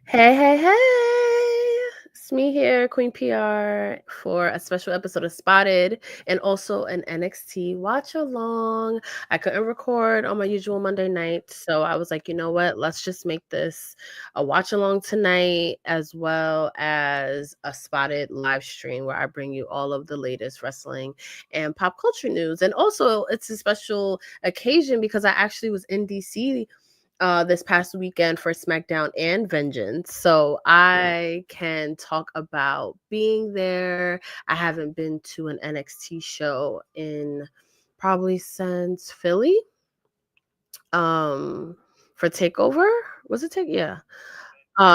Hey, hey, hey! It's me here, Queen P.R, for a special episode of Spotted and also an NXT watch along. I couldn't record on my usual Monday night, so I was like, you know what? Let's just make this a watch along tonight, as well as a Spotted live stream where I bring you all of the latest wrestling and pop culture news. And also, it's a special occasion because I actually was in DC this past weekend for SmackDown and Vengeance. So I can talk about being there. I haven't been to an NXT show in probably since Philly. Um for Takeover. Was it Take? Yeah.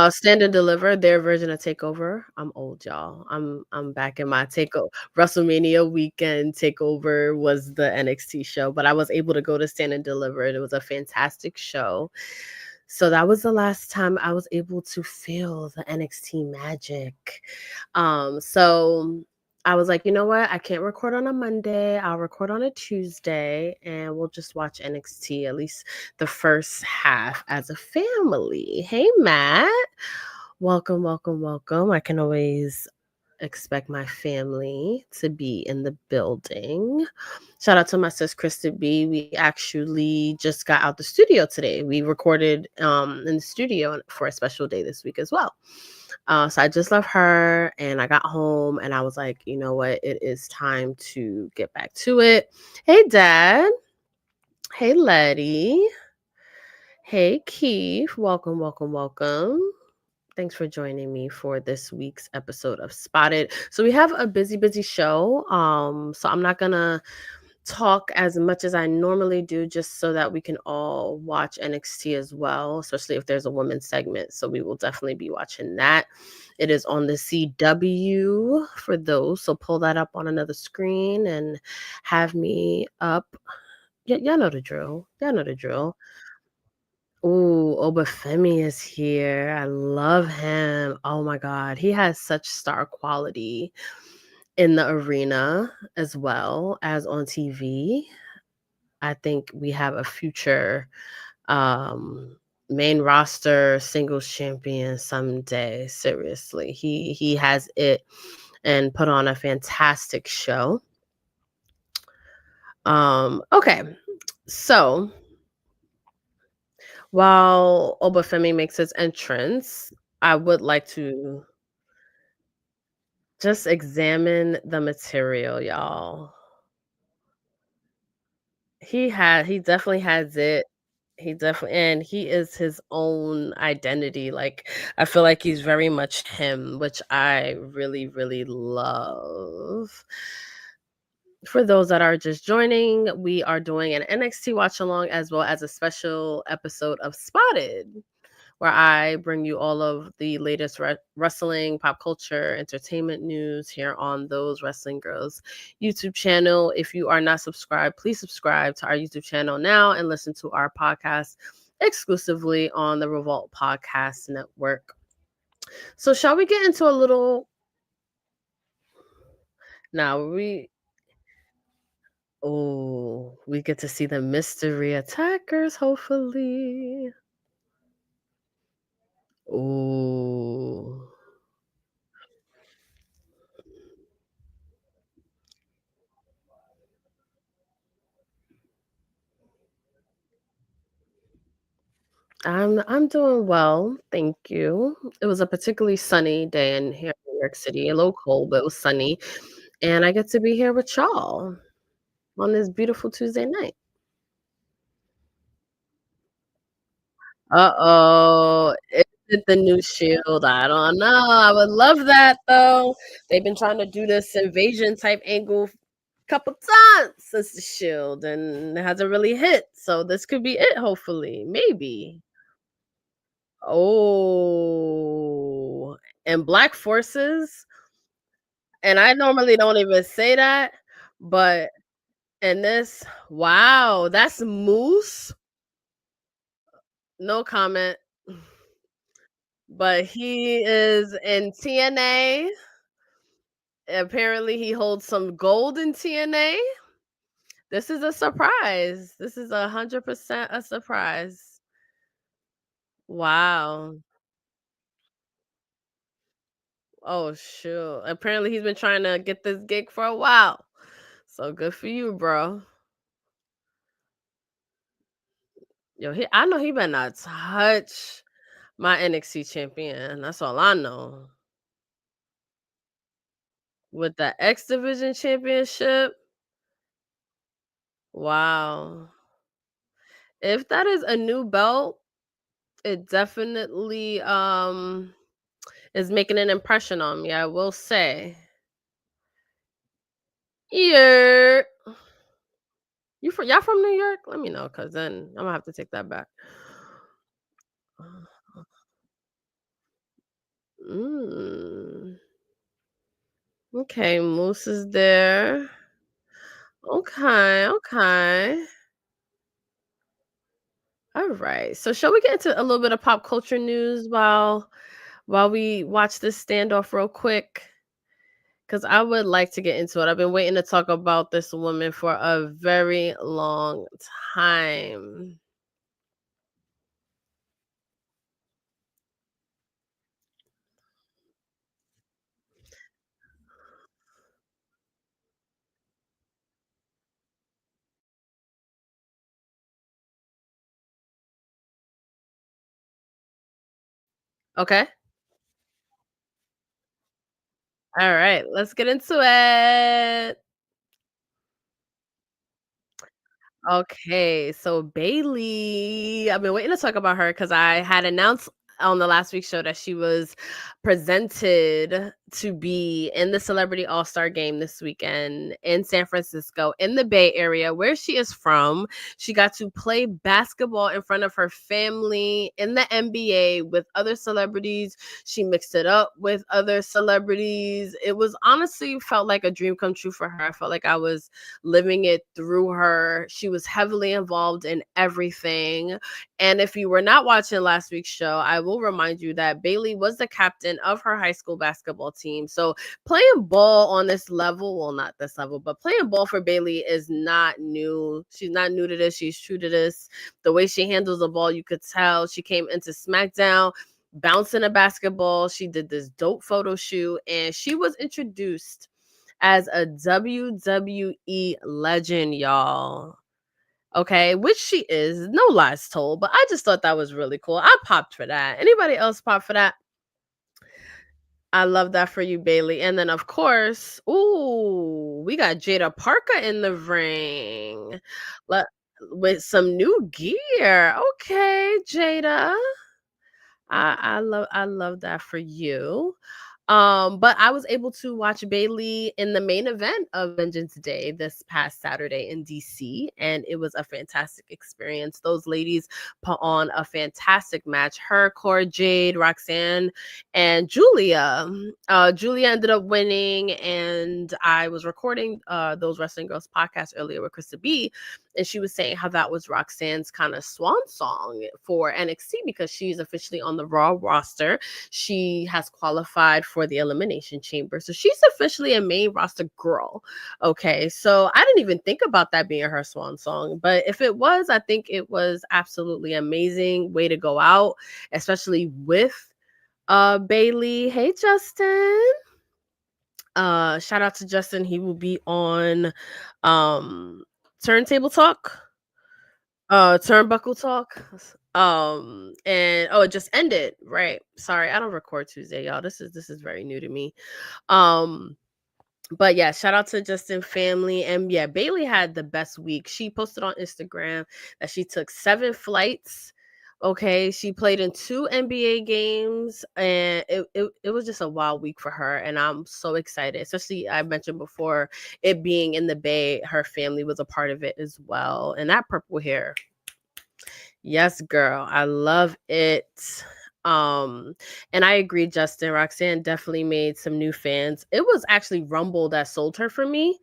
Stand and Deliver, their version of Takeover. I'm old, y'all. I'm back in my WrestleMania weekend. Takeover was the NXT show, but I was able to go to Stand and Deliver. It was a fantastic show. So that was the last time I was able to feel the NXT magic. So I was like, you know what? I can't record on a Monday. I'll record on a Tuesday and we'll just watch NXT, at least the first half as a family. Hey, Matt. Welcome, welcome, welcome. I can always expect my family to be in the building. Shout out to my sis Krista B. We actually just got out the studio today. We recorded in the studio for a special day this week as well. So I just left her and I got home and I was like, you know what? It is time to get back to it. Hey, Dad. Hey, Letty. Hey, Keith. Welcome, welcome, welcome. Thanks for joining me for this week's episode of Spotted. So we have a busy, busy show. So I'm not gonna talk as much as I normally do, just so that we can all watch NXT as well, especially if there's a women's segment. So we will definitely be watching that. It is on the CW for those. So pull that up on another screen and have me up. Y'all know the drill. Y'all know the drill. Ooh, Obafemi is here. I love him. Oh my God. He has such star quality in the arena as well as on TV. I think we have a future um main roster singles champion someday. Seriously. He has it and put on a fantastic show. Okay. So while Obafemi makes his entrance, I would like to just examine the material, y'all. He definitely has it. He definitely and he is his own identity. Like, I feel like he's very much him, which I really, really love. For those that are just joining, we are doing an NXT watch along as well as a special episode of Spotted, where I bring you all of the latest wrestling, pop culture, entertainment news here on Those Wrestling Girls YouTube channel. If you are not subscribed, please subscribe to our YouTube channel now and listen to our podcast exclusively on the Revolt Podcast Network. So, shall we get into a little? Now we get to see the mystery attackers. Hopefully, oh. I'm doing well, thank you. It was a particularly sunny day in here in New York City, a little cold, but it was sunny, and I get to be here with y'all on this beautiful Tuesday night. Uh-oh, is it the new Shield? I don't know. I would love that though. They've been trying to do this invasion type angle couple times since the Shield, and it hasn't really hit. So this could be it, hopefully, maybe. Oh, and Black Forces. And I normally don't even say that, but in this wow, that's Moose. No comment. But he is in TNA. Apparently, he holds some gold in TNA. This is a surprise. This is 100% a surprise. Wow. Oh shoot. Apparently he's been trying to get this gig for a while. So good for you, bro. Yo, I know he better not touch my NXT champion. That's all I know. With the X Division championship. Wow. If that is a new belt, it definitely is making an impression on me, I will say. Yeah. Y'all from New York? Let me know, cause then I'm gonna have to take that back. Mm. Okay, Moose is there. Okay, okay. All right. So shall we get into a little bit of pop culture news while we watch this standoff real quick? Because I would like to get into it. I've been waiting to talk about this woman for a very long time. Okay. All right. Let's get into it. Okay, so Bailey, I've been waiting to talk about her because I had announced on the last week's show that she was presented to be in the Celebrity All Star Game this weekend in San Francisco, in the Bay Area, where she is from. She got to play basketball in front of her family in the NBA with other celebrities. She mixed it up with other celebrities. It was honestly felt like a dream come true for her. I felt like I was living it through her. She was heavily involved in everything. And if you were not watching last week's show, I will remind you that Bayley was the captain of her high school basketball team. So playing ball on this level, well, not this level, but playing ball for Bayley is not new. She's not new to this. She's true to this. The way she handles the ball, you could tell. She came into SmackDown bouncing a basketball. She did this dope photo shoot and she was introduced as a WWE legend, y'all. Okay, which she is, no lies told, but I just thought that was really cool. I popped for that. Anybody else pop for that? I love that for you, Bailey. And then, of course, ooh, we got Jada Parker in the ring. Let, with some new gear. Okay, Jada. I love that for you. But I was able to watch Bailey in the main event of Vengeance Day this past Saturday in DC, and it was a fantastic experience. Those ladies put on a fantastic match. Her, Cora Jade, Roxanne, and Julia. Julia ended up winning, and I was recording those Wrestling Girls podcast earlier with Krista B, and she was saying how that was Roxanne's kind of swan song for NXT because she's officially on the Raw roster. She has qualified for the Elimination Chamber. So she's officially a main roster girl. Okay. So I didn't even think about that being her swan song. But if it was, I think it was absolutely amazing. Way to go out, especially with Bailey. Hey, Justin. Shout out to Justin. He will be on Turntable Talk. Turnbuckle Talk. And oh, it just ended. Right. Sorry, I don't record Tuesday, y'all. This is very new to me. Um but yeah, shout out to Justin family. And yeah, Bailey had the best week. She posted on Instagram that she took 7 flights. Okay, she played in 2 NBA games, and it was just a wild week for her. And I'm so excited, especially I mentioned before it being in the Bay, her family was a part of it as well. And that purple hair, yes, girl. I love it. Um, and I agree, Justin. Roxanne definitely made some new fans. It was actually Rumble that sold her for me.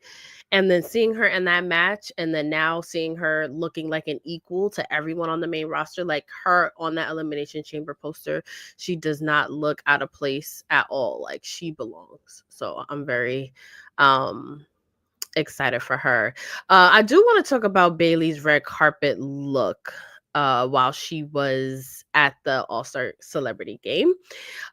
And then seeing her in that match, and then now seeing her looking like an equal to everyone on the main roster, like her on that Elimination Chamber poster, she does not look out of place at all. Like she belongs. So I'm very excited for her. I do want to talk about Bailey's red carpet look while she was at the All-Star Celebrity Game.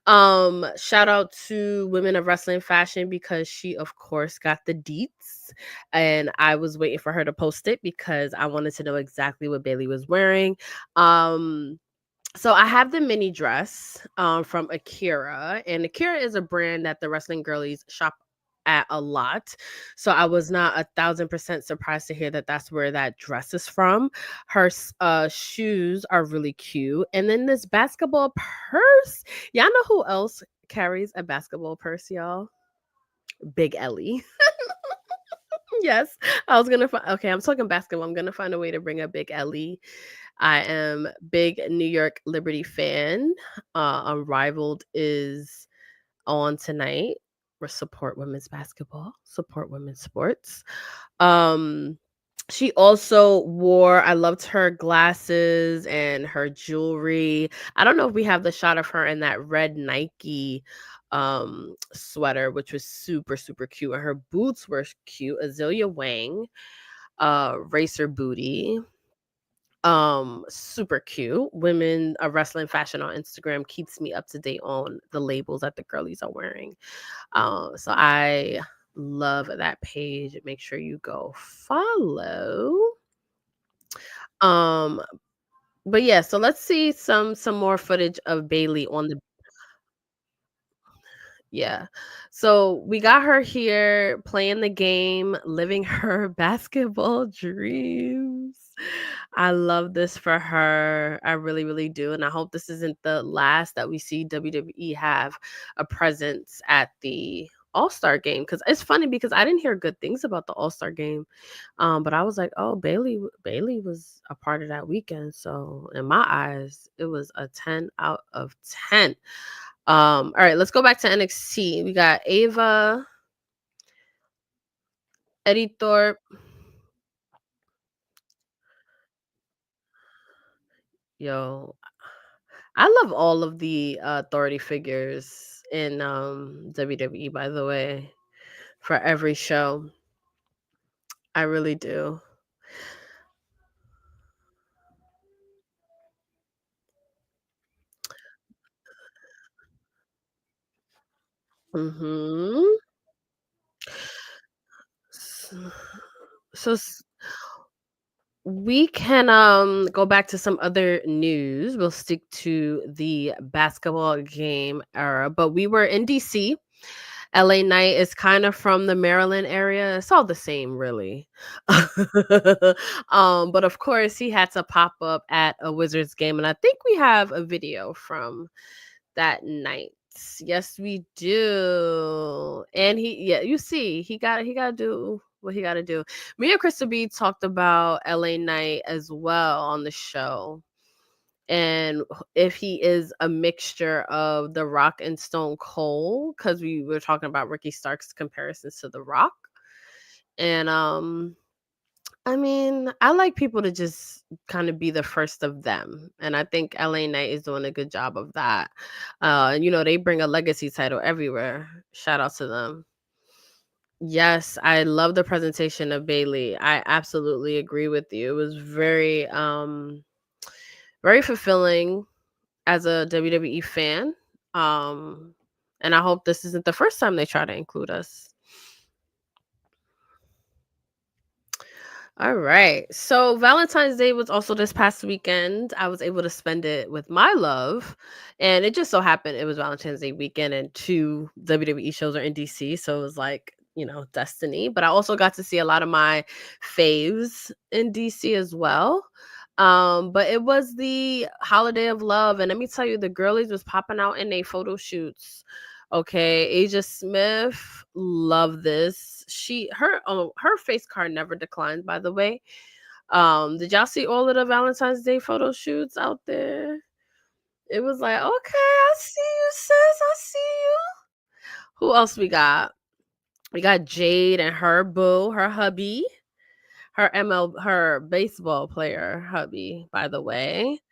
Shout out to Women of Wrestling Fashion because she, of course, got the deets. And I was waiting for her to post it because I wanted to know exactly what Bayley was wearing. So I have the mini dress from Akira, and Akira is a brand that the wrestling girlies shop at a lot. So I was not 1,000% surprised to hear that that's where that dress is from. Her shoes are really cute, and then this basketball purse. Y'all know who else carries a basketball purse, y'all? Big Ellie. Yes, I was gonna. Okay, I'm talking basketball. I'm gonna find a way to bring up Big Ellie. I am big New York Liberty fan. Unrivaled is on tonight. We support women's basketball, support women's sports. Um, she also wore, I loved her glasses and her jewelry. I don't know if we have the shot of her in that red Nike sweater, which was super, super cute. And her boots were cute. Azalea Wang, racer booty. Super cute. Women wrestling fashion on Instagram keeps me up to date on the labels that the girlies are wearing. So I love that page. Make sure you go follow. Um, but yeah, so let's see some more footage of Bayley on the yeah. So we got her here playing the game, living her basketball dreams. I love this for her. I really, really do. And I hope this isn't the last that we see WWE have a presence at the All-Star game. Because it's funny because I didn't hear good things about the All-Star game. But I was like, oh, Bayley was a part of that weekend. So in my eyes, it was a 10 out of 10. All right, let's go back to NXT. We got Ava, Eddie Thorpe. Yo, I love all of the authority figures in WWE, by the way, for every show. I really do. Mm-hmm. So, we can go back to some other news. We'll stick to the basketball game era, but we were in DC. LA Knight is kind of from the Maryland area. It's all the same, really. But of course, he had to pop up at a Wizards game, and I think we have a video from that night. Yes, we do. And yeah, you see, he got to do what he got to do. Me and Crystal B talked about LA Knight as well on the show, and if he is a mixture of The Rock and Stone Cold, because we were talking about Ricky Stark's comparisons to The Rock. And I mean, I like people to just kind of be the first of them. And I think LA Knight is doing a good job of that. And they bring a legacy title everywhere. Shout out to them. Yes, I love the presentation of Bayley. I absolutely agree with you. It was very fulfilling as a WWE fan. And I hope this isn't the first time they try to include us. All right. So Valentine's Day was also this past weekend. I was able to spend it with my love. And it just so happened it was Valentine's Day weekend and two WWE shows are in DC. So it was like, destiny. But I also got to see a lot of my faves in DC as well. But it was the holiday of love. And let me tell you, the girlies was popping out in their photo shoots. Okay, Asia Smith, love this. Her face card never declined, by the way. Did y'all see all of the Valentine's Day photo shoots out there? It was like, okay, I see you, sis. I see you. Who else we got? We got Jade and her boo, her hubby, her baseball player hubby, by the way.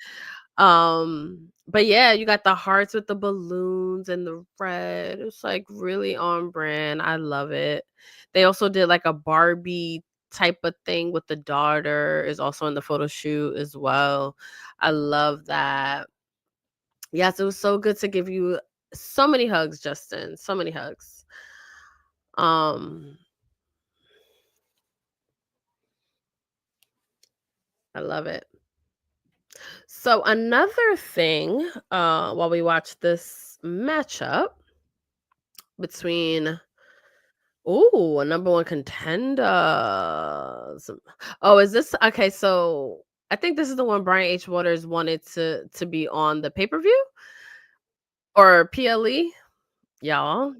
But yeah, you got the hearts with the balloons and the red. It's like really on brand. I love it. They also did like a Barbie type of thing with the daughter is also in the photo shoot as well. I love that. Yes, it was so good to give you so many hugs, Justin. So many hugs. Um, I love it. So another thing, while we watch this matchup between a number one contenders. Oh, is this okay? So I think this is the one Brian H. Waters wanted to be on the pay per view or PLE, y'all.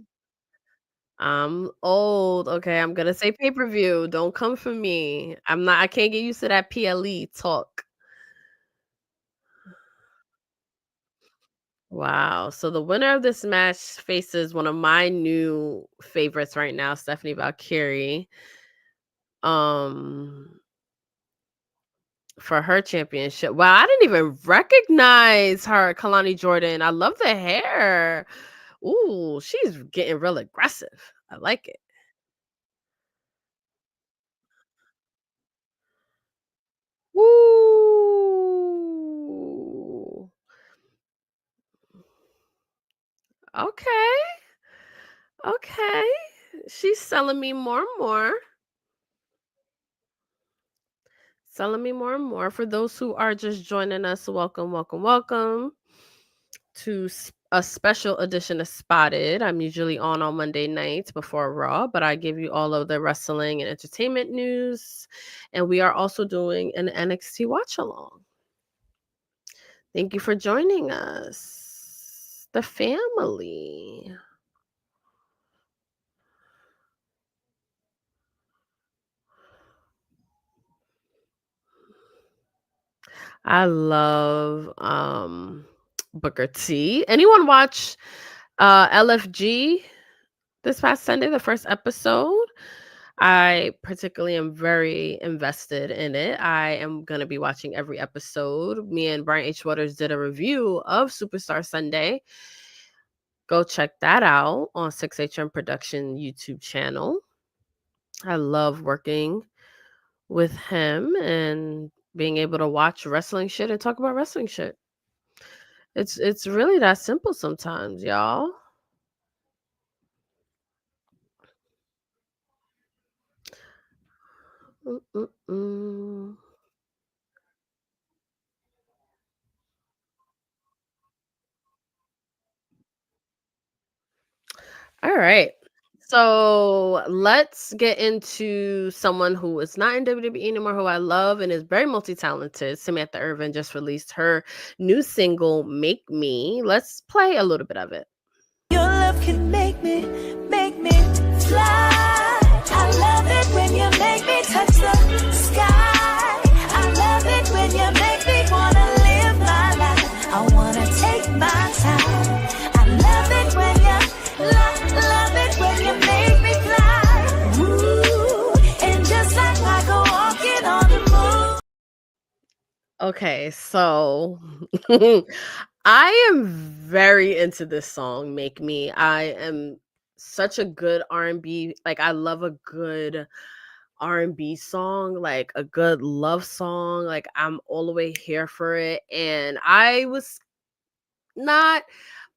I'm old. Okay, I'm gonna say pay per view. Don't come for me. I'm not. I can't get used to that PLE talk. Wow. So the winner of this match faces one of my new favorites right now, Stephanie Valkyrie. Um, for her championship. Wow, I didn't even recognize her, Kalani Jordan. I love the hair. Ooh, she's getting real aggressive. I like it. Woo. Okay. Okay. She's selling me more and more. Selling me more and more. For those who are just joining us, welcome, welcome, welcome to a special edition of Spotted. I'm usually on Monday nights before Raw, but I give you all of the wrestling and entertainment news. And we are also doing an NXT watch along. Thank you for joining us, the family. I love Booker T. Anyone watch LFG this past Sunday, the first episode? I particularly am very invested in it. I am going to be watching every episode. Me and Brian H. Waters did a review of Superstar Sunday. Go check that out on 6HM Production YouTube channel. I love working with him and being able to watch wrestling shit and talk about wrestling shit. It's really that simple sometimes, y'all. Mm-mm-mm. All right. So let's get into someone who is not in WWE anymore, who I love and is very multi-talented. Samantha Irvin just released her new single, Make Me. Let's play a little bit of it. Your love can make me fly. I love it when you make me touch the sky. I love it when you make me wanna live my life. I wanna take my time. I love it when you love it when you make me fly. Ooh, and just like I go walking on the moon. Okay, so I am very into this song, Make Me. I am such a good R&B, like I love a good R&B song, like a good love song. Like I'm all the way here for it. And I was not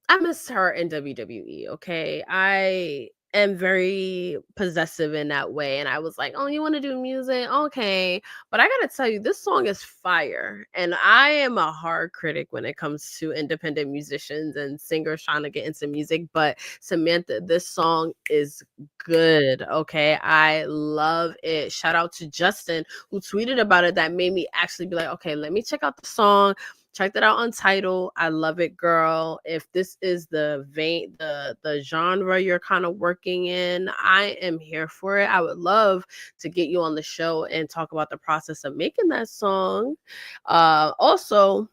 I miss her in WWE, okay? I am very possessive in that way, and I was like, "Oh, you wanna do music? Okay." But I gotta tell you, this song is fire, and I am a hard critic when it comes to independent musicians and singers trying to get into music, but Samantha, this song is good, okay? I love it. Shout out to Justin, who tweeted about it that made me actually be like, "Okay, let me check out the song." Check that out on Title. I love it, girl. If this is the vein, the genre you're kind of working in, I am here for it. I would love to get you on the show and talk about the process of making that song. Also,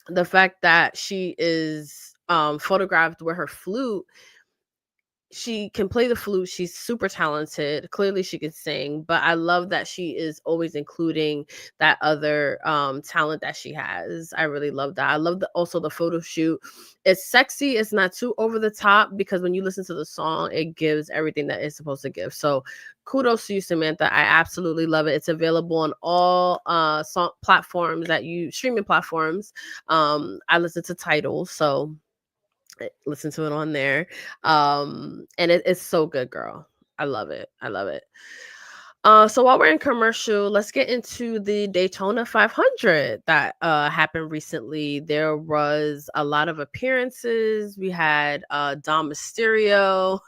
the fact that she is photographed with her flute she can play the flute. She's super talented. Clearly she can sing, but I love that she is always including that other talent that she has. I really love that. I love also the photo shoot. It's sexy, it's not too over the top, because when you listen to the song, it gives everything that it's supposed to give. So kudos to you, Samantha. I absolutely love it. It's available on all song platforms that you streaming platforms. I listen to Tidal, so listen to it on there. And it's so good, girl. I love it. I love it. So while we're in commercial, let's get into the Daytona 500 that happened recently. There was a lot of appearances. We had Dom Mysterio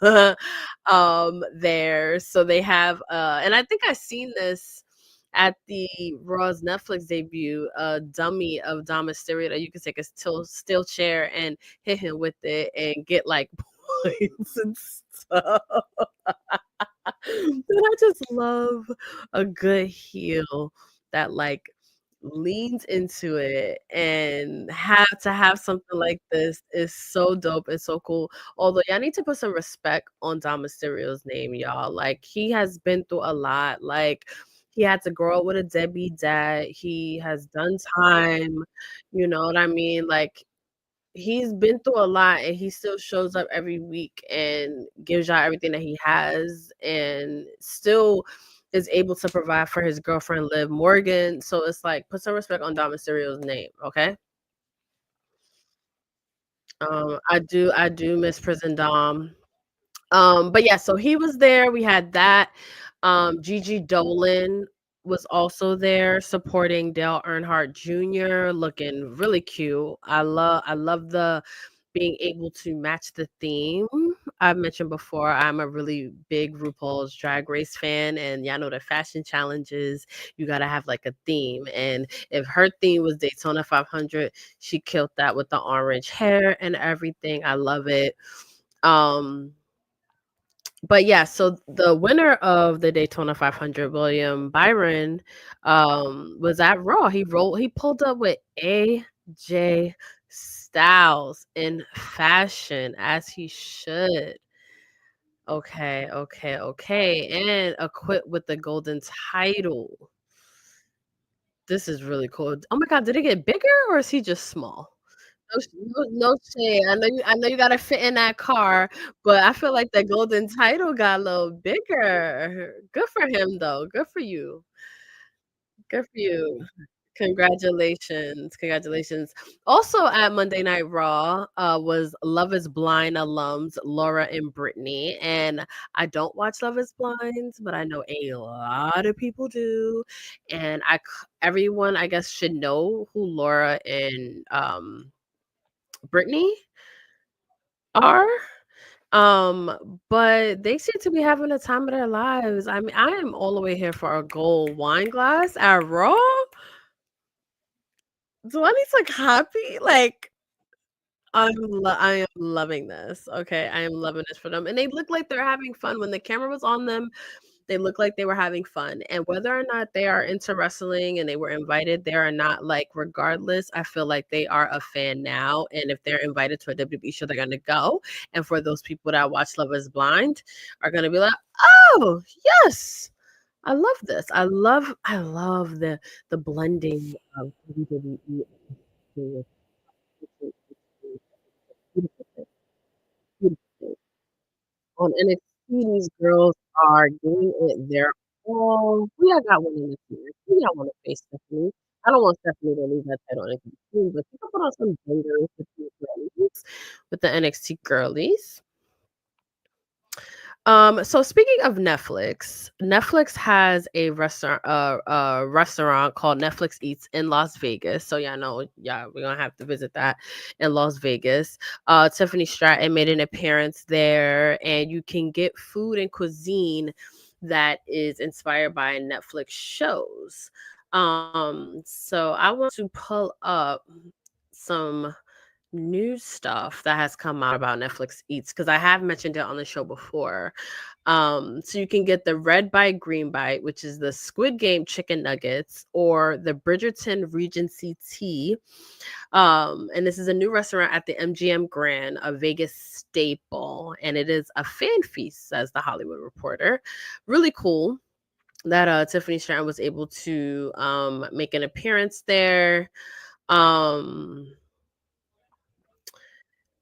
there. So they have and I think I seen this at the Raw's Netflix debut, a dummy of Dom Mysterio that you can take a steel chair and hit him with it and get like points and stuff. And I just love a good heel that like leans into it, and have something like this is so dope and so cool. Although y'all need to put some respect on Dom Mysterio's name, y'all. Like, he has been through a lot. Like, he had to grow up with a deadbeat dad. He has done time. You know what I mean? Like, he's been through a lot, and he still shows up every week and gives y'all everything that he has, and still is able to provide for his girlfriend Liv Morgan. So it's like, put some respect on Dom Mysterio's name, okay? I do miss Prison Dom. But yeah, so he was there. We had that. Gigi Dolan was also there supporting Dale Earnhardt Jr., looking really cute. I love the being able to match the theme. I've mentioned before, I'm a really big RuPaul's Drag Race fan, and y'all know the fashion challenges, you gotta have like a theme. And if her theme was Daytona 500, she killed that with the orange hair and everything. I love it. Um, but yeah, so the winner of the Daytona 500, William Byron, was at Raw. He pulled up with AJ Styles in fashion, as he should. Okay, okay, okay. And equipped with the golden title. This is really cool. Oh my god, did it get bigger, or is he just small? No shade. I know you gotta fit in that car, but I feel like the golden title got a little bigger. Good for him, though. Good for you. Good for you. Congratulations, congratulations. Also at Monday Night Raw, was Love Is Blind alums Laura and Brittany, and I don't watch Love Is Blind, but I know a lot of people do, and everyone, I guess, should know who Laura and, Brittany are. But they seem to be having the time of their lives. I mean, I am all the way here for a gold wine glass at Raw. Do I need to copy? Like, I am loving this. Okay, I am loving this for them, and they look like they're having fun. When the camera was on them, they looked like they were having fun. And whether or not they are into wrestling and they were invited there or not, like, regardless, I feel like they are a fan now. And if they're invited to a WWE show, they're gonna go. And for those people that watch Love Is Blind, are gonna be like, oh yes, I love this. I love the blending of WWE. Beautiful thing, beautiful thing. On NXT, these girls are giving it their all. We all got one in this match. We all want to face Stephanie. I don't want Stephanie to lose that title on NXT, but she can put on some bangers with the NXT girlies. So speaking of Netflix, Netflix has a restaurant called Netflix Eats in Las Vegas. So y'all know, yeah, we're gonna have to visit that in Las Vegas. Tiffany Stratton made an appearance there, and you can get food and cuisine that is inspired by Netflix shows. So I want to pull up some new stuff that has come out about Netflix Eats, because I have mentioned it on the show before. So you can get the red bite, green bite, which is the Squid Game chicken nuggets, or the Bridgerton Regency tea. And this is a new restaurant at the MGM Grand, a Vegas staple. and it is a fan feast, says the Hollywood Reporter. Really cool that Tiffany Stratton was able to make an appearance there.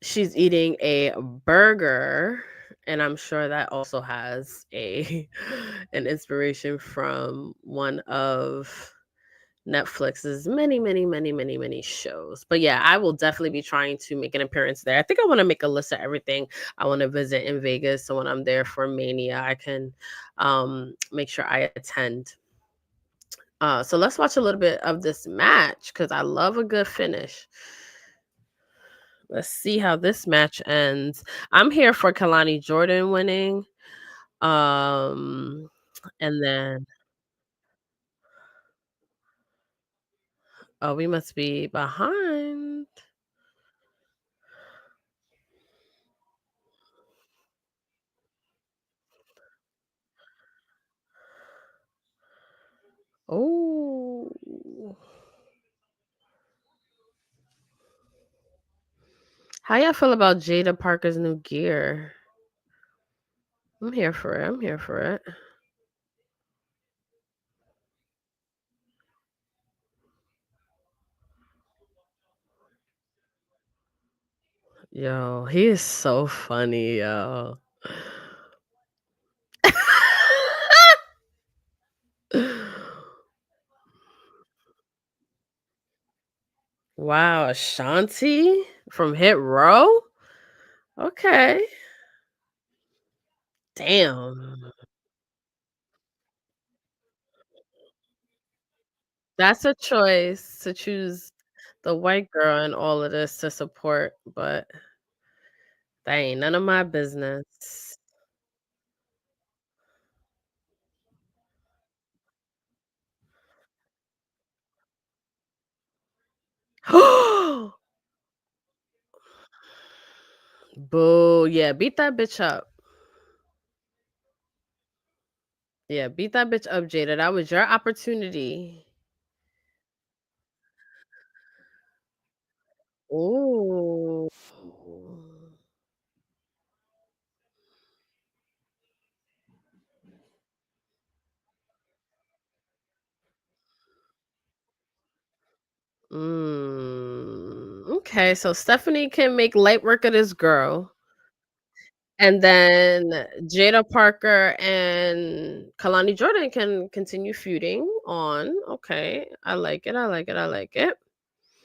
She's eating a burger, and I'm sure that also has a an inspiration from one of Netflix's many shows. But yeah, I will definitely be trying to make an appearance there. I think I want to make a list of everything I want to visit in Vegas, so when I'm there for Mania, I can make sure I attend. So let's watch a little bit of this match because I love a good finish. Let's see how this match ends. I'm here for Kalani Jordan winning. And then oh, we must be behind. Oh. How y'all feel about Jada Parker's new gear? I'm here for it. I'm here for it. Yo, he is so funny, yo. Wow, Ashanti from Hit Row? Okay. Damn. That's a choice to choose the white girl in all of this to support, but that ain't none of my business. Boo. Yeah, beat that bitch up. Yeah, beat that bitch up, Jada. That was your opportunity. Ooh. Okay, so Stephanie can make light work of this girl. And then Jada Parker and Kalani Jordan can continue feuding on. Okay. I like it. I like it. I like it.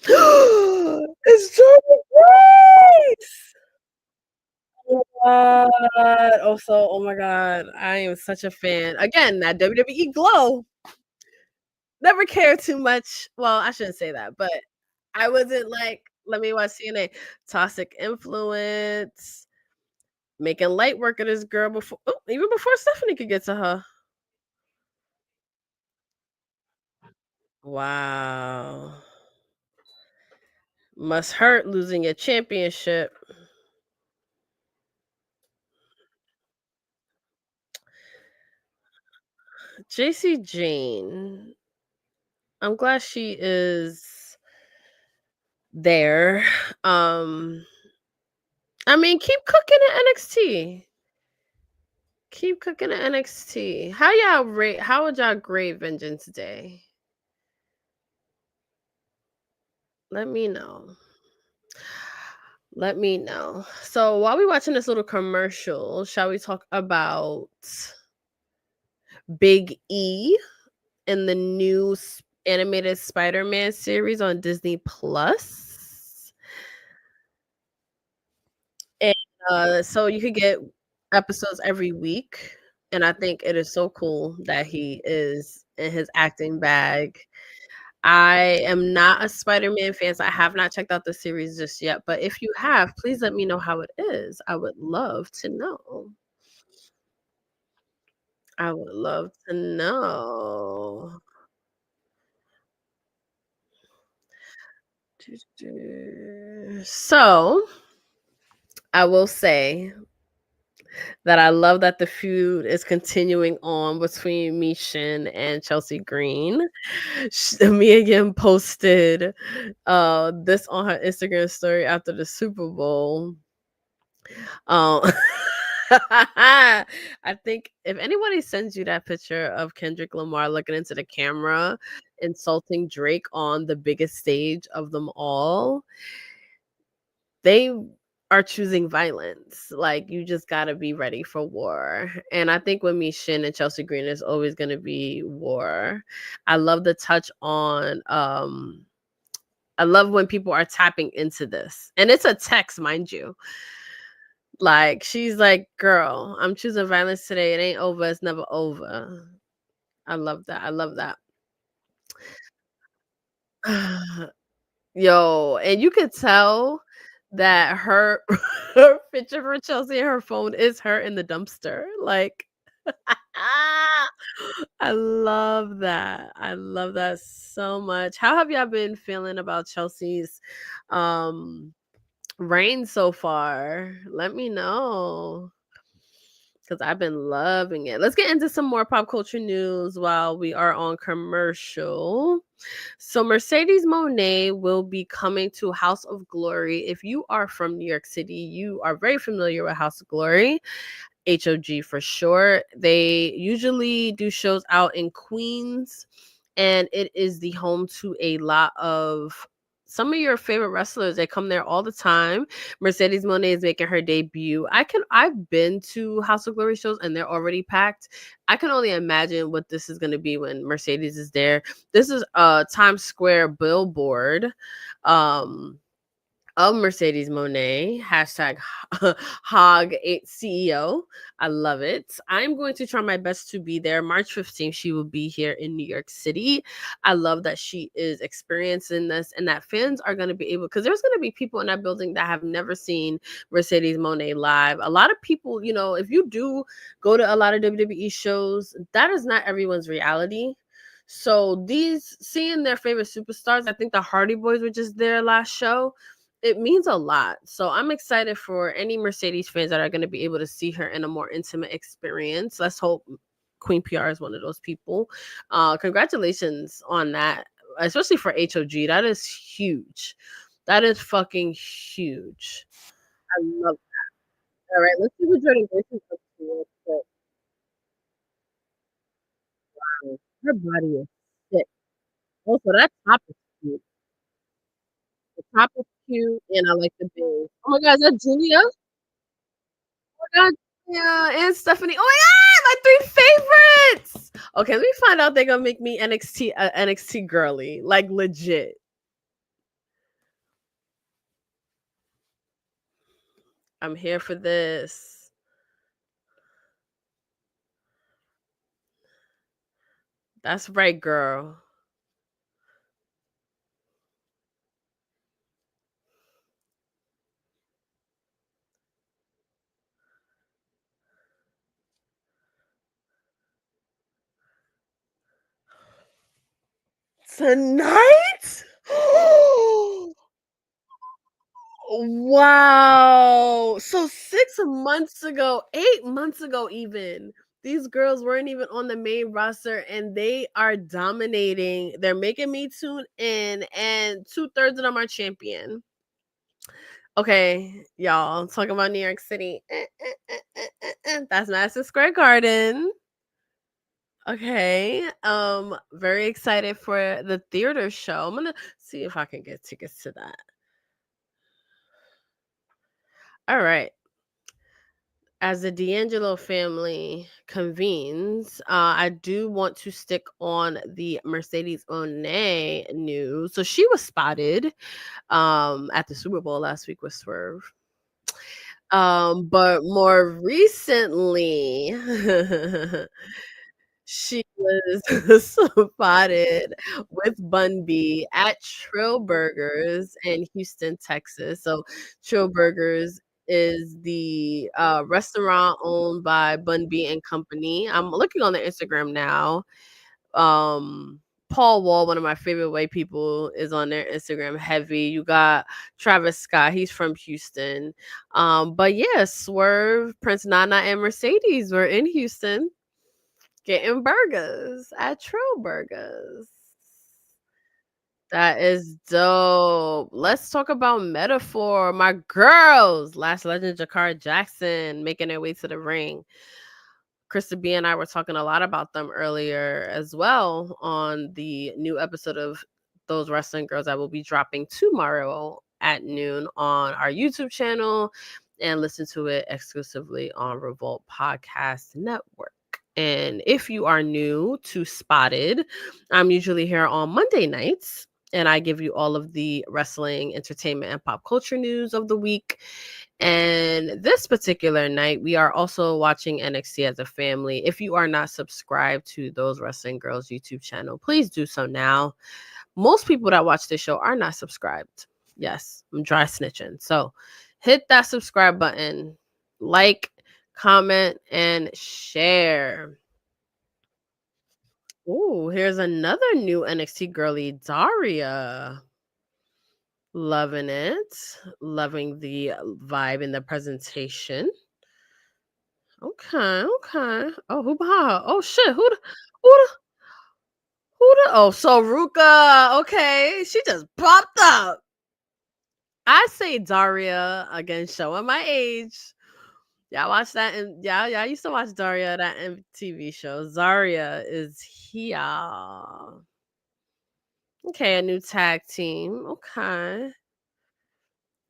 It's Jordan Grace! Oh my god. Also, oh my god. I am such a fan. Again, that WWE glow. Never cared too much. Well, I shouldn't say that, but I wasn't like, let me watch TNA. Toxic influence. Making light work of this girl before even before Stephanie could get to her. Wow. Must hurt losing a championship. JC Jane. I'm glad she is there. I mean, keep cooking at NXT. Keep cooking at NXT. How would y'all grade Vengeance Day? Let me know. Let me know. So while we watching this little commercial, shall we talk about Big E in the new animated Spider-Man series on Disney Plus? And so you could get episodes every week. And I think it is so cool that he is in his acting bag. I am not a Spider-Man fan, so I have not checked out the series just yet. But if you have, please let me know how it is. I would love to know. I would love to know. So, I will say that I love that the feud is continuing on between Mishin and Chelsea Green. Mia Yim posted this on her Instagram story after the Super Bowl. Um, I think if anybody sends you that picture of Kendrick Lamar looking into the camera, insulting Drake on the biggest stage of them all, they are choosing violence. Like, you just gotta be ready for war. And I think with me, Shin and Chelsea Green is always gonna be war. I love the touch on I love when people are tapping into this. And it's a text, mind you. Like, she's like, "Girl, I'm choosing violence today. It ain't over. It's never over." I love that. I love that. Yo, and you could tell that her her picture for Chelsea and her phone is her in the dumpster. Like, I love that. I love that so much. How have y'all been feeling about Chelsea's um reign so far? Let me know. Because I've been loving it. Let's get into some more pop culture news while we are on commercial. So, Mercedes Monet will be coming to House of Glory. If you are from New York City, you are very familiar with House of Glory. HOG for sure. They usually do shows out in Queens, and it is the home to a lot of some of your favorite wrestlers. They come there all the time. Mercedes Monet is making her debut. I've been to House of Glory shows and they're already packed. I can only imagine what this is going to be when Mercedes is there. This is a Times Square billboard. Of Mercedes Monet, hashtag Hog8CEO. I love it. I'm going to try my best to be there. March 15th, she will be here in New York City. I love that she is experiencing this and that fans are going to be able, because there's going to be people in that building that have never seen Mercedes Monet live. A lot of people, if you do go to a lot of WWE shows, that is not everyone's reality. So these seeing their favorite superstars, I think the Hardy Boys were just there last show, it means a lot. So I'm excited for any Mercedes fans that are going to be able to see her in a more intimate experience. Let's hope Queen PR is one of those people. Congratulations on that, especially for HOG. That is huge. That is fucking huge. I love that. All right, let's see what Jordan Grace's up to real quick. Wow, her body is sick. Also, that top is cute. The top is cute, and I like the bangs. Oh my god, is that Julia? Oh my god, yeah, and Stephanie. Oh my god, my 3 favorites. Okay, let me find out they're gonna make me NXT girly, like legit. I'm here for this. That's right, girl. Tonight? Wow. So 6 months ago, 8 months ago, even, these girls weren't even on the main roster and they are dominating. They're making me tune in, and 2/3 of them are champion. Okay, y'all, talking about New York City. That's Madison Square Garden. Okay. Very excited for the theater show. I'm gonna see if I can get tickets to that. All right. As the D'Angelo family convenes, I do want to stick on the Mercedes Moné news. So she was spotted at the Super Bowl last week with Swerve. But more recently, she was spotted with Bun B at Trill Burgers in Houston, Texas. So Trill Burgers is the restaurant owned by Bun B and Company. I'm looking on their Instagram now. Paul Wall, one of my favorite white people, is on their Instagram heavy. You got Travis Scott, he's from Houston. But yeah, Swerve, Prince Nana, and Mercedes were in Houston getting burgers at Trill Burgers. That is dope. Let's talk about Metaphor. My girls, Last Legend Jakar Jackson making their way to the ring. Krista B and I were talking a lot about them earlier as well on the new episode of Those Wrestling Girls that will be dropping tomorrow at noon on our YouTube channel, and listen to it exclusively on Revolt Podcast Network. And if you are new to Spotted, I'm usually here on Monday nights, and I give you all of the wrestling, entertainment, and pop culture news of the week. And this particular night, we are also watching NXT as a family. If you are not subscribed to Those Wrestling Girls YouTube channel, please do so now. Most people that watch this show are not subscribed. Yes, I'm dry snitching. So hit that subscribe button, like, comment, and share. Ooh, here's another new NXT girly, Daria. Loving it. Loving the vibe and the presentation. Okay, okay. Oh, who behind her? Oh shit, who the oh, so Ruka. Okay, she just popped up. I say Daria again, showing my age. Y'all watch that, and y'all used to watch Daria, that MTV show. Zaria is here. Okay, a new tag team. Okay.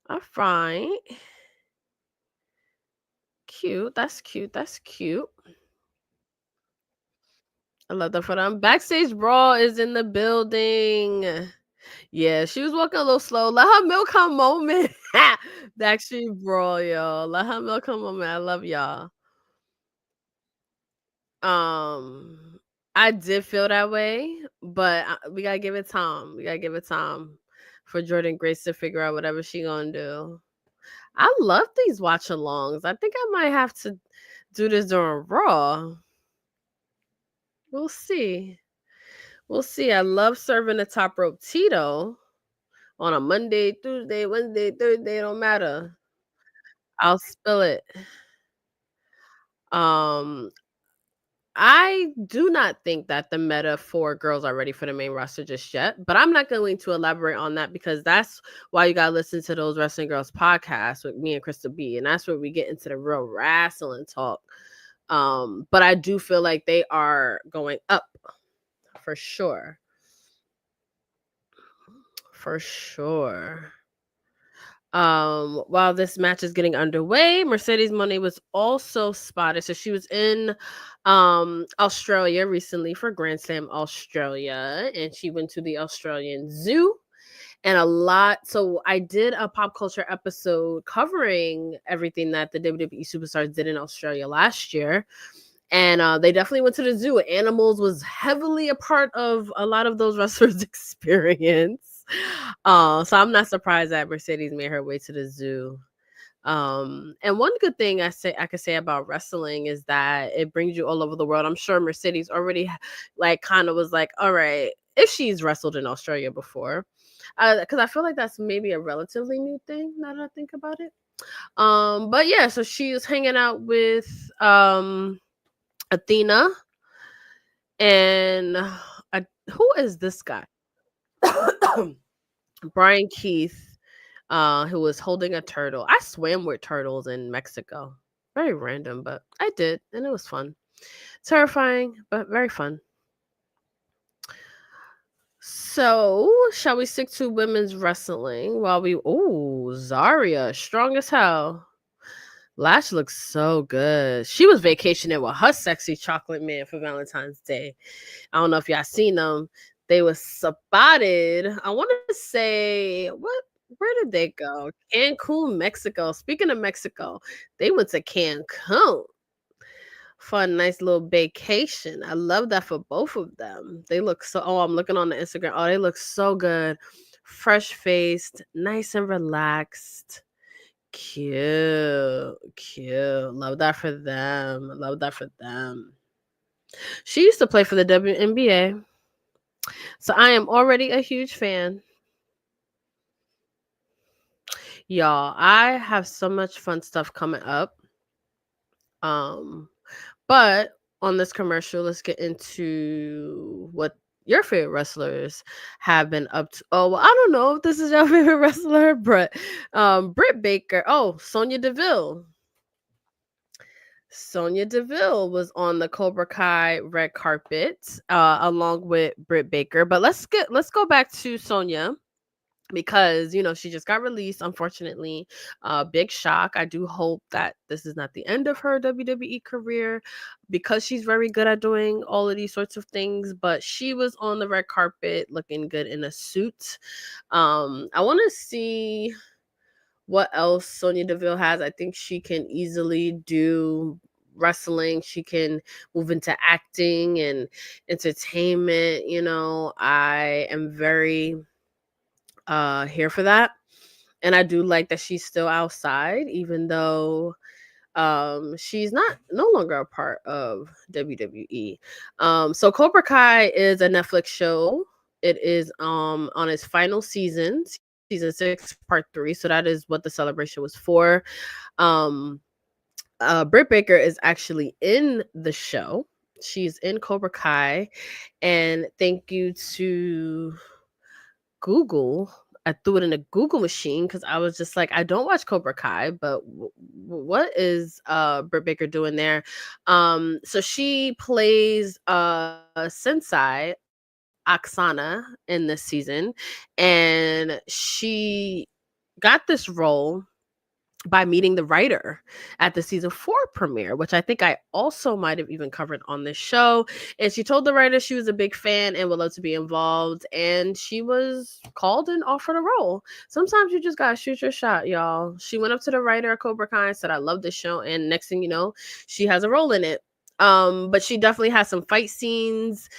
All right. Cute. That's cute. That's cute. I love that for them. Backstage Brawl is in the building. Yeah, she was walking a little slow. Let her milk her moment. Backstage Brawl, y'all. Let her milk her moment. I love y'all. I did feel that way, but we gotta give it time. We gotta give it time for Jordan Grace to figure out whatever she gonna do. I love these watch alongs. I think I might have to do this during Raw. We'll see. We'll see. I love serving the top rope Tito on a Monday, Tuesday, Wednesday, Thursday. It don't matter. I'll spill it. Um, I do not think that the meta for girls are ready for the main roster just yet, but I'm not going to elaborate on that because that's why you gotta listen to Those Wrestling Girls podcast with me and Krista B, and that's where we get into the real wrestling talk. But I do feel like they are going up for sure. For sure. While this match is getting underway, Mercedes Moné was also spotted. So she was in Australia recently for Grand Slam Australia, and she went to the Australian Zoo. And a lot. So I did a pop culture episode covering everything that the WWE superstars did in Australia last year. And they definitely went to the zoo. Animals was heavily a part of a lot of those wrestlers' experience. So I'm not surprised that Mercedes made her way to the zoo. And one good thing I could say about wrestling is that it brings you all over the world. I'm sure Mercedes already like kind of was like, all right, if she's wrestled in Australia before, because I feel like that's maybe a relatively new thing now that I think about it. But yeah, so she was hanging out with Athena and who is this guy? Brian Keith, who was holding a turtle. I swam with turtles in Mexico. Very random, but I did, and it was fun. Terrifying, but very fun. So, shall we stick to women's wrestling while we... Oh, Zarya, strong as hell. Lash looks so good. She was vacationing with her sexy chocolate man for Valentine's Day. I don't know if y'all seen them. They were spotted. I want to say, where did they go? Cancun, Mexico. Speaking of Mexico, they went to Cancun for a nice little vacation. I love that for both of them. They look so... Oh, I'm looking on the Instagram. Oh, they look so good. Fresh faced, nice and relaxed. Cute. Love that for them. She used to play for the WNBA. So I am already a huge fan. Y'all, I have so much fun stuff coming up. But on this commercial, let's get into what your favorite wrestlers have been up to. Oh, well, I don't know if this is your favorite wrestler, but Britt Baker. Oh, Sonya Deville. Sonya Deville was on the Cobra Kai red carpet along with Britt Baker. But let's go back to Sonya because she just got released, unfortunately. Big shock. I do hope that this is not the end of her WWE career because she's very good at doing all of these sorts of things. But she was on the red carpet looking good in a suit. I want to see what else Sonya Deville has. I think she can easily do wrestling. She can move into acting and entertainment. I am very here for that. And I do like that she's still outside, even though she's no longer a part of WWE. So Cobra Kai is a Netflix show. It is on its final season 6, part 3. So that is what the celebration was for. Britt Baker is actually in the show. She's in Cobra Kai, and thank you to Google. I threw it in a Google machine because I was just like, I don't watch Cobra Kai, but what is Britt Baker doing there? So she plays Sensei Oksana in this season, and she got this role by meeting the writer at the season 4 premiere, which I think I also might have even covered on this show. And she told the writer she was a big fan and would love to be involved. And she was called and offered a role. Sometimes you just gotta shoot your shot, y'all. She went up to the writer of Cobra Kai and said, I love this show. And next thing you know, she has a role in it. But she definitely has some fight scenes.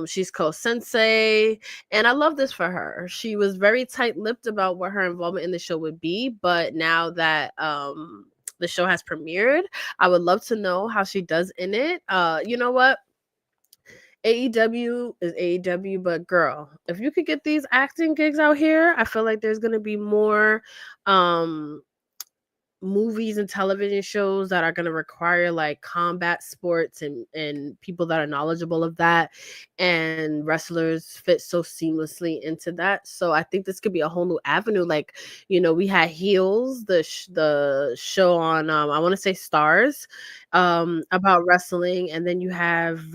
She's co-sensei, and I love this for her. She was very tight-lipped about what her involvement in the show would be, but now that the show has premiered, I would love to know how she does in it. You know what? AEW is AEW, but girl, if you could get these acting gigs out here, I feel like there's gonna be more movies and television shows that are going to require like combat sports and people that are knowledgeable of that, and wrestlers fit so seamlessly into that. So I think this could be a whole new avenue. Like, we had Heels, the show on I want to say Stars, about wrestling, and then you have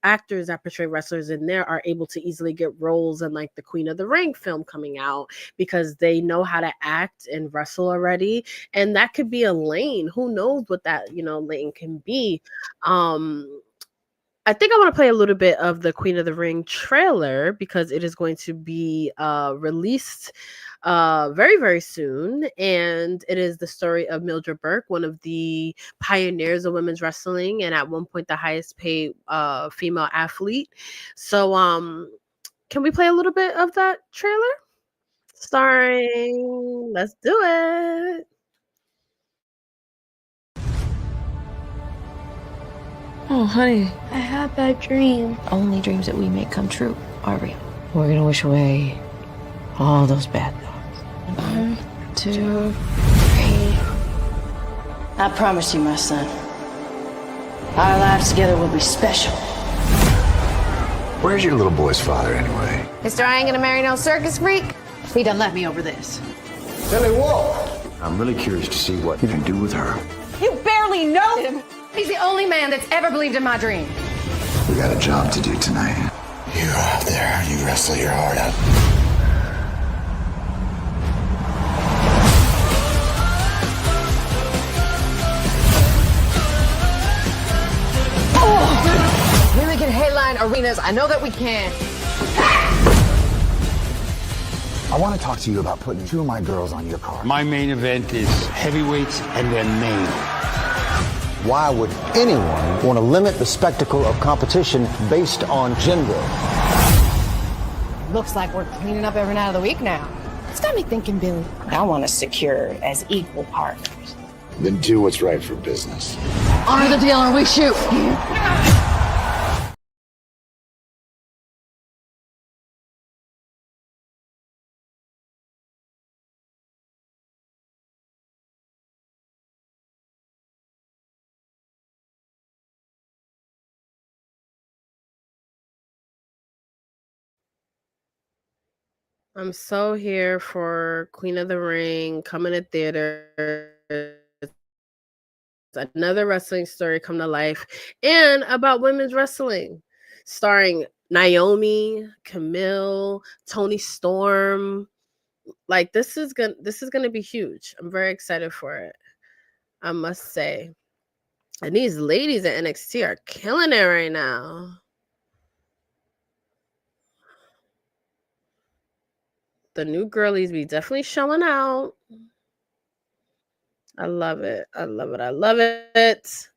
actors that portray wrestlers in there are able to easily get roles in like the Queen of the Ring film coming out because they know how to act and wrestle already. And that could be a lane. Who knows what that lane can be. I think I want to play a little bit of the Queen of the Ring trailer because it is going to be released very, very soon. And it is the story of Mildred Burke, one of the pioneers of women's wrestling, and at one point the highest paid female athlete. So can we play a little bit of that trailer? Starring, let's do it. Oh, honey. I had that dream. Only dreams that we make come true are real. We're gonna wish away all those bad thoughts. 1, 2, 3. I promise you, my son, our lives together will be special. Where's your little boy's father, anyway? Mister, I ain't gonna marry no circus freak. He done let me over this. Billy Wolf! I'm really curious to see what you can do with her. You barely know him. He's the only man that's ever believed in my dream. We got a job to do tonight. You go out there, you wrestle your heart out. When we can headline arenas, I know that we can. I want to talk to you about putting 2 of my girls on your card. My main event is heavyweights and their name. Why would anyone want to limit the spectacle of competition based on gender? Looks like we're cleaning up every night of the week now. It's got me thinking, Billy. I want us secure as equal partners. Then do what's right for business. Honor the deal or we shoot. I'm so here for Queen of the Ring coming to theaters. Another wrestling story come to life, and about women's wrestling, starring Naomi, Camille, Tony Storm. Like this is gonna be huge. I'm very excited for it. I must say. And these ladies at NXT are killing it right now. The new girlies be definitely showing out. I love it. I love it. I love it.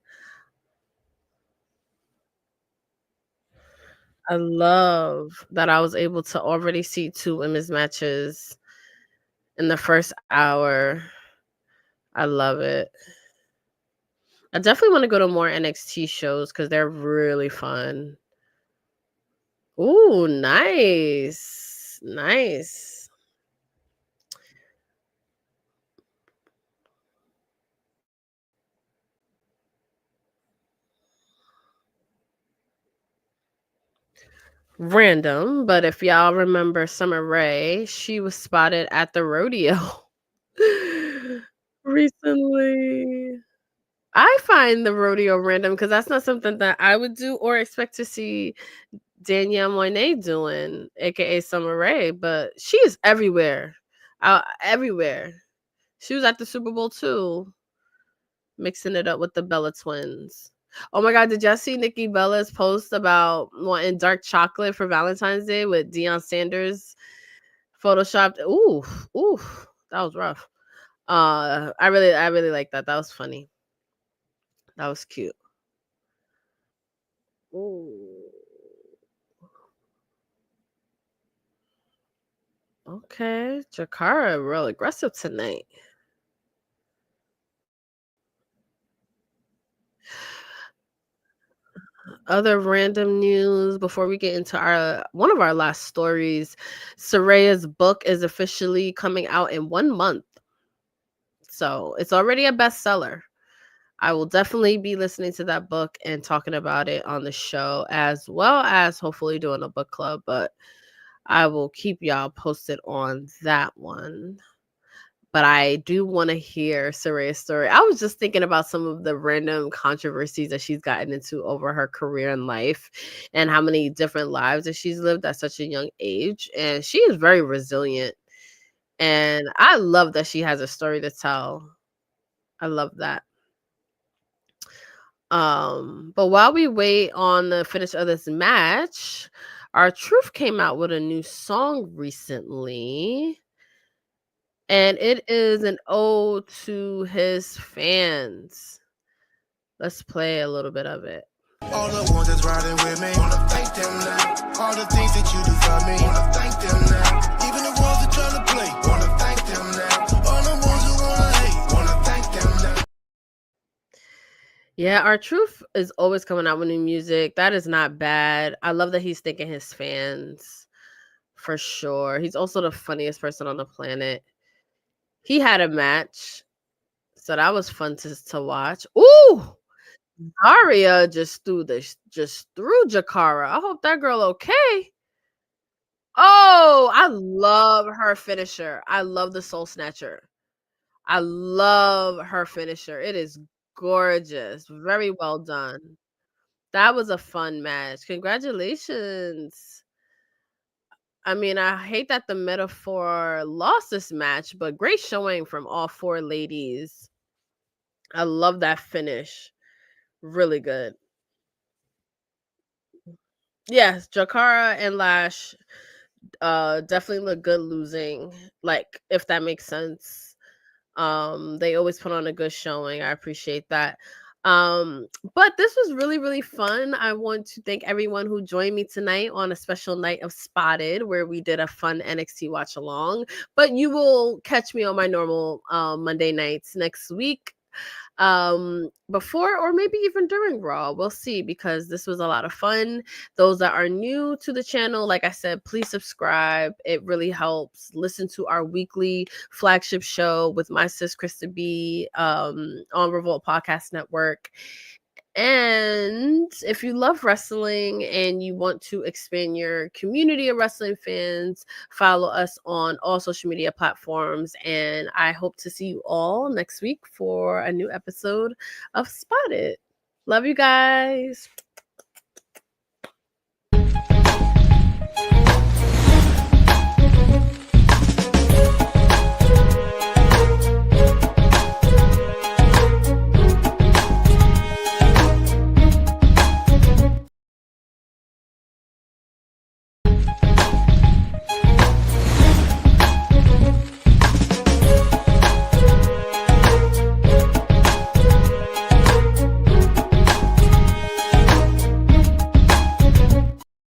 I love that I was able to already see 2 women's matches in the first hour. I love it. I definitely wanna go to more NXT shows because 'cause they're really fun. Ooh, nice. Nice. Random, but if y'all remember Summer Rae, she was spotted at the rodeo recently. I find the rodeo random because that's not something that I would do or expect to see Danielle Moinet doing, aka Summer Rae, but she is everywhere. Everywhere. She was at the Super Bowl too, mixing it up with the Bella twins. Oh my god, did y'all see Nikki Bella's post about wanting dark chocolate for Valentine's Day with Deion Sanders photoshopped? Ooh, ooh, that was rough. I really like that. That was funny. That was cute. Ooh. Okay, Jakara real aggressive tonight. Other random news before we get into our one of our last stories. Soraya's book is officially coming out in 1 month. So it's already a bestseller. I will definitely be listening to that book and talking about it on the show, as well as hopefully doing a book club. But I will keep y'all posted on that one. But I do want to hear Soraya's story. I was just thinking about some of the random controversies that she's gotten into over her career and life, and how many different lives that she's lived at such a young age. And she is very resilient. And I love that she has a story to tell. I love that. But while we wait on the finish of this match, our Truth came out with a new song recently. And it is an ode to his fans. Let's play a little bit of it. All the ones that's riding with me, wanna thank them now. All the things that you do for me, wanna thank them now. Even the ones that tryna play, wanna thank them now. All the ones who wanna hate, wanna thank them now. Yeah, our Truth is always coming out with new music. That is not bad. I love that he's thanking his fans for sure. He's also the funniest person on the planet. He had a match, so that was fun to watch. Ooh, Daria just threw Jakara. I hope that girl okay. Oh, I love her finisher. I love the Soul Snatcher. I love her finisher. It is gorgeous. Very well done. That was a fun match. Congratulations. I mean, I hate that the Metaphor lost this match, but great showing from all 4 ladies. I love that finish. Really good. Yes, Jakara and Lash definitely look good losing, like, if that makes sense. They always put on a good showing. I appreciate that. But this was really, really fun. I want to thank everyone who joined me tonight on a special night of Spotted, where we did a fun NXT watch along. But you will catch me on my normal Monday nights next week, before or maybe even during Raw. We'll see, because this was a lot of fun. Those that are new to the channel, like I said, please subscribe. It really helps. Listen to our weekly flagship show with my sis Krista B, on Revolt Podcast Network. And if you love wrestling and you want to expand your community of wrestling fans, follow us on all social media platforms. And I hope to see you all next week for a new episode of Spotted. Love you guys.